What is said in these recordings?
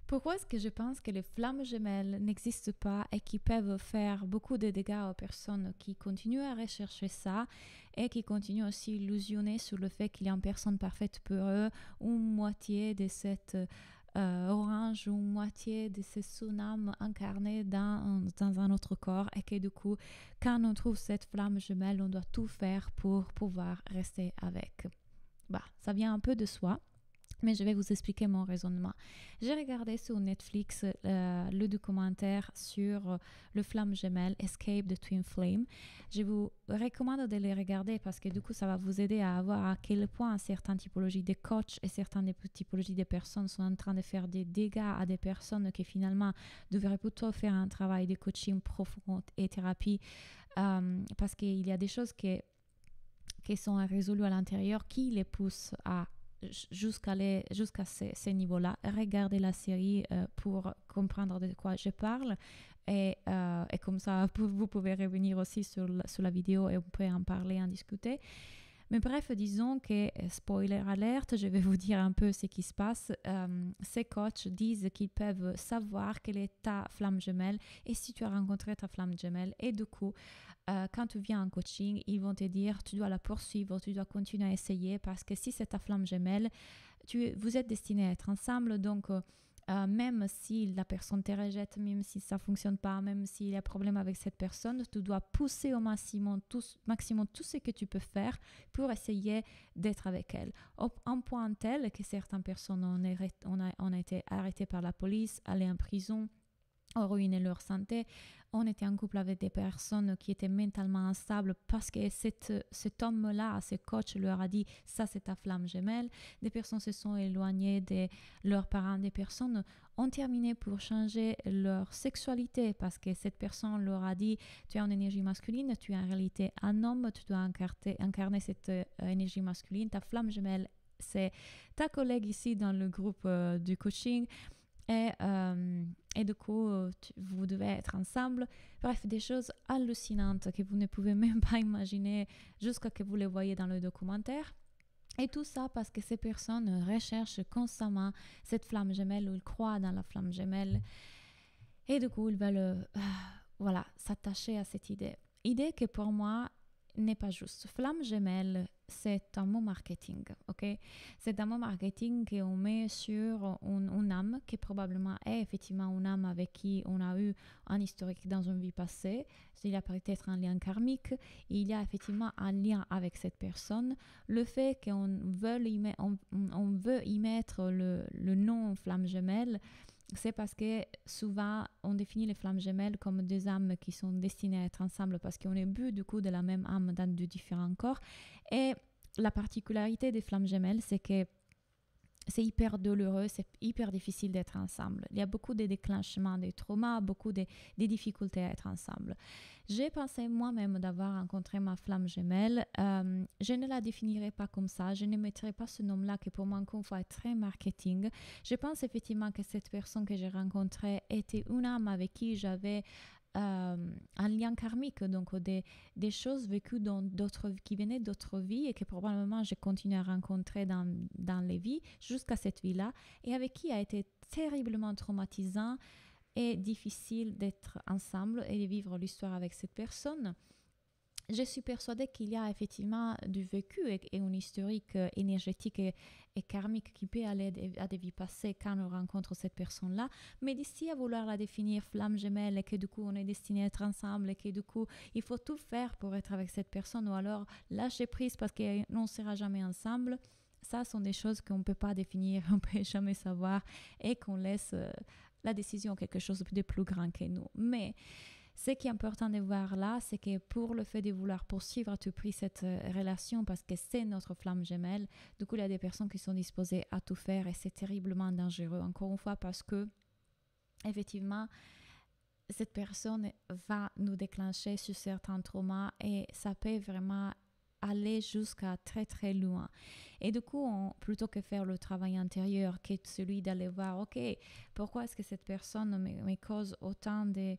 Pourquoi est-ce que je pense que les flammes jumelles n'existent pas et qui peuvent faire beaucoup de dégâts aux personnes qui continuent à rechercher ça et qui continuent aussi à illusionner sur le fait qu'il y a une personne parfaite pour eux, une moitié de cette orange ou une moitié de ce tsunami incarné dans un autre corps et que du coup, quand on trouve cette flamme jumelle, on doit tout faire pour pouvoir rester avec. Bah, ça vient un peu de soi. Mais je vais vous expliquer mon raisonnement. J'ai regardé sur Netflix le documentaire sur le flamme jumelle Escape the Twin Flame. Je vous recommande de le regarder parce que du coup, ça va vous aider à voir à quel point certaines typologies de coachs et certaines typologies de personnes sont en train de faire des dégâts à des personnes qui finalement devraient plutôt faire un travail de coaching profond et thérapie parce qu'il y a des choses qui sont résolues à l'intérieur qui les poussent à jusqu'à ces niveaux-là. Regardez la série pour comprendre de quoi je parle et comme ça vous pouvez revenir aussi sur la vidéo et on peut en parler, en discuter. Mais bref, disons que, spoiler alerte, je vais vous dire un peu ce qui se passe. Ces coachs disent qu'ils peuvent savoir quelle est ta flamme jumelle et si tu as rencontré ta flamme jumelle. Et du coup, quand tu viens en coaching, ils vont te dire tu dois la poursuivre, tu dois continuer à essayer parce que si c'est ta flamme jumelle, vous êtes destinés à être ensemble. Donc, même si la personne te rejette, même si ça ne fonctionne pas, même s'il y a problème avec cette personne, tu dois pousser au maximum tout ce que tu peux faire pour essayer d'être avec elle. Un point tel que certaines personnes ont été arrêtées par la police, allées en prison, ont ruiné leur santé. On était en couple avec des personnes qui étaient mentalement instables parce que cet homme-là, ce coach leur a dit « ça c'est ta flamme jumelle ». Des personnes se sont éloignées de leurs parents. Des personnes ont terminé pour changer leur sexualité parce que cette personne leur a dit « tu as une énergie masculine, tu es en réalité un homme, tu dois incarner cette énergie masculine. Ta flamme jumelle, c'est ta collègue ici dans le groupe du coaching ». Et du coup, vous devez être ensemble. Bref, des choses hallucinantes que vous ne pouvez même pas imaginer jusqu'à ce que vous les voyez dans le documentaire. Et tout ça parce que ces personnes recherchent constamment cette flamme jumelle ou ils croient dans la flamme jumelle. Et du coup, ils veulent s'attacher à cette idée. Idée que pour moi n'est pas juste. Flamme jumelle, c'est un mot marketing, ok? C'est un mot marketing qu'on met sur une âme qui probablement est effectivement une âme avec qui on a eu un historique dans une vie passée. Il y a peut-être un lien karmique. Il y a effectivement un lien avec cette personne. Le fait qu'on veut y mettre le nom flamme jumelle, c'est parce que souvent, on définit les flammes jumelles comme des âmes qui sont destinées à être ensemble parce qu'on est bu du coup de la même âme dans de différents corps. Et la particularité des flammes jumelles, c'est que c'est hyper douloureux, c'est hyper difficile d'être ensemble. Il y a beaucoup de déclenchements des traumas, beaucoup de difficultés à être ensemble. J'ai pensé moi-même d'avoir rencontré ma flamme jumelle. Je ne la définirai pas comme ça. Je ne mettrai pas ce nom-là qui pour moi, encore une fois, est très marketing. Je pense effectivement que cette personne que j'ai rencontrée était une âme avec qui j'avais un lien karmique, donc des choses vécues qui venaient d'autres vies et que probablement j'ai continué à rencontrer dans les vies jusqu'à cette vie-là et avec qui a été terriblement traumatisant et difficile d'être ensemble et de vivre l'histoire avec cette personne. Je suis persuadée qu'il y a effectivement du vécu et une historique énergétique et karmique qui peut aller à des vies passées quand on rencontre cette personne-là. Mais d'ici à vouloir la définir flamme jumelle et que du coup on est destiné à être ensemble et que du coup il faut tout faire pour être avec cette personne ou alors lâcher prise parce qu'on ne sera jamais ensemble, ça sont des choses qu'on ne peut pas définir, on ne peut jamais savoir et qu'on laisse la décision à quelque chose de plus grand que nous. Mais ce qui est important de voir là, c'est que pour le fait de vouloir poursuivre à tout prix cette relation, parce que c'est notre flamme jumelle, du coup, il y a des personnes qui sont disposées à tout faire et c'est terriblement dangereux. Encore une fois, parce que, effectivement, cette personne va nous déclencher sur certains traumas et ça peut vraiment aller jusqu'à très très loin. Et du coup, plutôt que faire le travail intérieur, qui est celui d'aller voir, ok, pourquoi est-ce que cette personne me cause autant de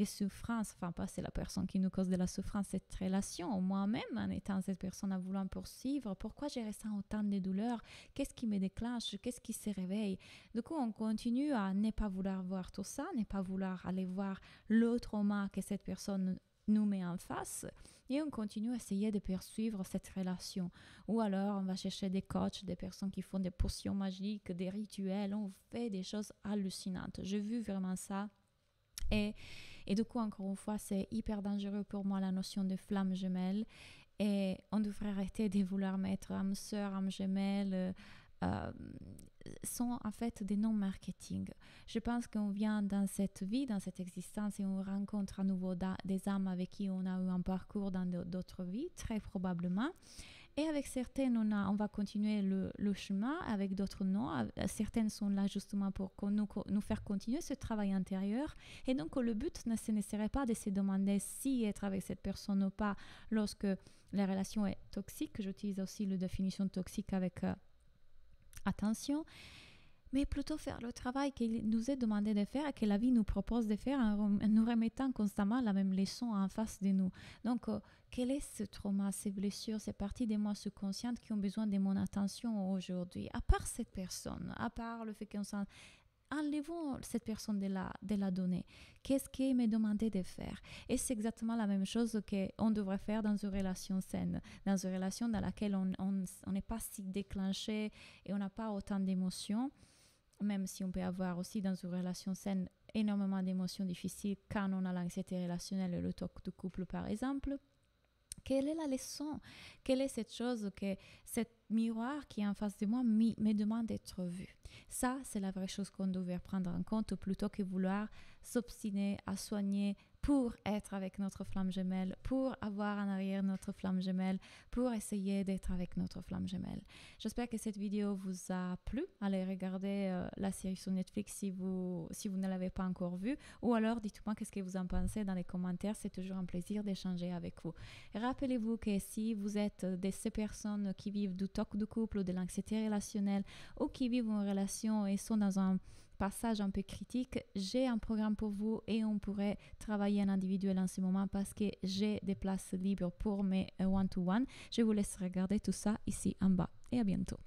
souffrances, enfin pas c'est la personne qui nous cause de la souffrance, cette relation, moi-même en étant cette personne à vouloir poursuivre, pourquoi je ressens autant de douleurs, qu'est-ce qui me déclenche, qu'est-ce qui se réveille. Du coup, on continue à ne pas vouloir voir tout ça, ne pas vouloir aller voir le trauma que cette personne nous met en face, et on continue à essayer de poursuivre cette relation. Ou alors, on va chercher des coachs, des personnes qui font des potions magiques, des rituels, on fait des choses hallucinantes. J'ai vu vraiment ça. Et du coup, encore une fois, c'est hyper dangereux pour moi la notion de flamme jumelle. Et on devrait arrêter de vouloir mettre âme sœur, âme jumelle, sont en fait des noms marketing. Je pense qu'on vient dans cette vie, dans cette existence, et on rencontre à nouveau des âmes avec qui on a eu un parcours dans d'autres vies, très probablement. Et avec certaines, on va continuer le chemin, avec d'autres non. Certaines sont là justement pour nous faire continuer ce travail intérieur. Et donc, le but ce ne serait pas de se demander si être avec cette personne ou pas lorsque la relation est toxique. J'utilise aussi la définition toxique avec attention, mais plutôt faire le travail qu'il nous est demandé de faire et que la vie nous propose de faire en nous remettant constamment la même leçon en face de nous. Donc, quel est ce trauma, ces blessures, ces parties de moi subconscientes qui ont besoin de mon attention aujourd'hui? À part cette personne, à part le fait qu'on s'en... Enlevons cette personne de la donnée. Qu'est-ce qui m'est demandé de faire? Et c'est exactement la même chose qu'on devrait faire dans une relation saine, dans une relation dans laquelle on n'est pas si déclenché et on n'a pas autant d'émotions, même si on peut avoir aussi dans une relation saine énormément d'émotions difficiles quand on a l'anxiété relationnelle et le toc de couple par exemple. Quelle est la leçon? Quelle est cette chose que cet miroir qui est en face de moi me demande d'être vu? Ça, c'est la vraie chose qu'on devrait prendre en compte plutôt que vouloir s'obstiner à soigner pour être avec notre flamme jumelle, pour avoir en arrière notre flamme jumelle, pour essayer d'être avec notre flamme jumelle. J'espère que cette vidéo vous a plu. Allez regarder la série sur Netflix si vous ne l'avez pas encore vue, ou alors dites-moi qu'est-ce que vous en pensez dans les commentaires. C'est toujours un plaisir d'échanger avec vous. Rappelez-vous que si vous êtes de ces personnes qui vivent du toc de couple ou de l'anxiété relationnelle ou qui vivent une relation et sont dans un passage un peu critique, j'ai un programme pour vous et on pourrait travailler en individuel en ce moment parce que j'ai des places libres pour mes one-to-one. Je vous laisse regarder tout ça ici en bas et à bientôt.